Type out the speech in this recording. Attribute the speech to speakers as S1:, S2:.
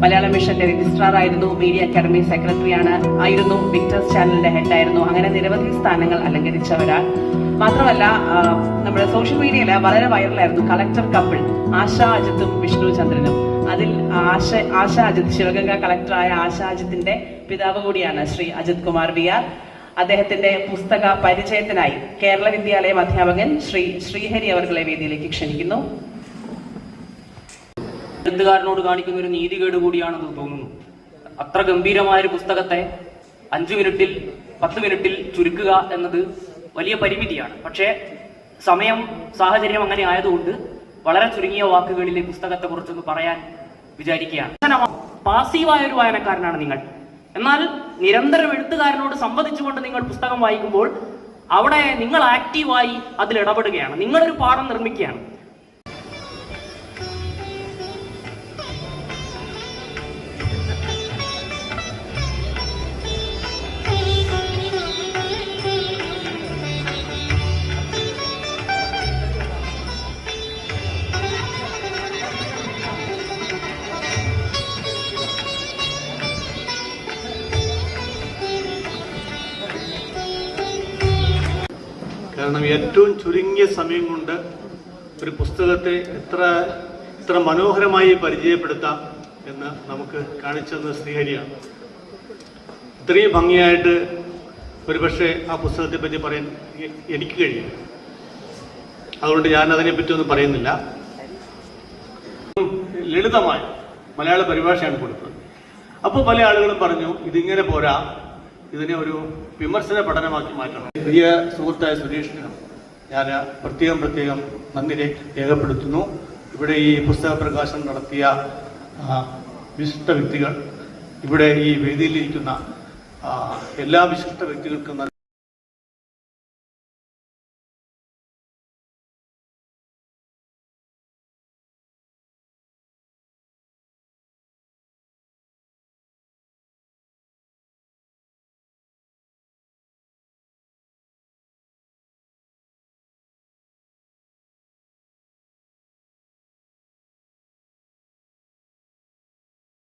S1: മലയാളം മിഷന്റെ രജിസ്ട്രാർ ആയിരുന്നു, media academy secretary ആയിരുന്നു, വിക്ടേഴ്സ് ചാനലിന്റെ ഹെഡായിരുന്നു. അങ്ങനെ നിരവധി സ്ഥാനങ്ങൾ അലങ്കരിച്ച ഒരാൾ. മാത്രമല്ല, നമ്മുടെ സോഷ്യൽ മീഡിയയിൽ വളരെ വൈറലായിരുന്നു കളക്ടർ കപ്പിൾ ആശ അജിത്തും വിഷ്ണു ചന്ദ്രനും. അതിൽ ആശ അജിത്ത്, ശിവഗംഗ കളക്ടറായ ആശ അജിത്തിന്റെ പിതാവ് കൂടിയാണ് ശ്രീ അജിത് കുമാർ VR. അദ്ദേഹത്തിന്റെ പുസ്തക പരിചയത്തിനായി കേരള വിദ്യാലയം അധ്യാപകൻ ശ്രീ ശ്രീഹരി അവർകളെ വേദിയിലേക്ക് ക്ഷണിക്കുന്നു.
S2: എഴുത്തുകാരനോട് കാണിക്കുന്ന ഒരു നീതികേട് കൂടിയാണെന്ന് തോന്നുന്നു. അത്ര ഗംഭീരമായ ഒരു പുസ്തകത്തെ 5 മിനിറ്റിൽ 10 മിനിറ്റിൽ ചുരുക്കുക എന്നത് വലിയ പരിമിതിയാണ്. പക്ഷേ സമയം, സാഹചര്യം അങ്ങനെ ആയതുകൊണ്ട് വളരെ ചുരുങ്ങിയ വാക്കുകളിൽ പുസ്തകത്തെ കുറിച്ചൊന്ന് പറയാൻ വിചാരിക്കുകയാണ്. പാസീവായ ഒരു വായനക്കാരനാണ് നിങ്ങൾ. എന്നാൽ നിരന്തരം എഴുത്തുകാരനോട് സംവദിച്ചുകൊണ്ട് നിങ്ങൾ പുസ്തകം വായിക്കുമ്പോൾ അവിടെ നിങ്ങൾ ആക്റ്റീവായി അതിൽ ഇടപെടുകയാണ്. നിങ്ങളൊരു പാഠം നിർമ്മിക്കുകയാണ്.
S3: കാരണം ഏറ്റവും ചുരുങ്ങിയ സമയം കൊണ്ട് ഒരു പുസ്തകത്തെ എത്ര മനോഹരമായി പരിചയപ്പെടുത്താം എന്ന് നമുക്ക് കാണിച്ചെന്ന് ശ്രീഹരിയാണ്. ഇത്രയും ഭംഗിയായിട്ട് ഒരുപക്ഷെ ആ പുസ്തകത്തെ പറ്റി പറയാൻ എനിക്ക് കഴിയും. അതുകൊണ്ട് ഞാൻ അതിനെപ്പറ്റി ഒന്നും പറയുന്നില്ല. ലളിതമായ മലയാള പരിഭാഷയാണ് കൊടുത്തത്. അപ്പോൾ പല ആളുകളും പറഞ്ഞു, ഇതിങ്ങനെ പോരാ, ഇതിനെ ഒരു വിമർശന പഠനമാക്കി മാറ്റണം. പ്രിയ സുഹൃത്തായ സുരേഷിനും ഞാൻ പ്രത്യേകം നന്ദി രേഖപ്പെടുത്തുന്നു. ഇവിടെ ഈ പുസ്തക പ്രകാശനം നടത്തിയ വിശിഷ്ട വ്യക്തികൾ, ഇവിടെ ഈ വേദിയിലിരിക്കുന്ന എല്ലാ വിശിഷ്ട വ്യക്തികൾക്കും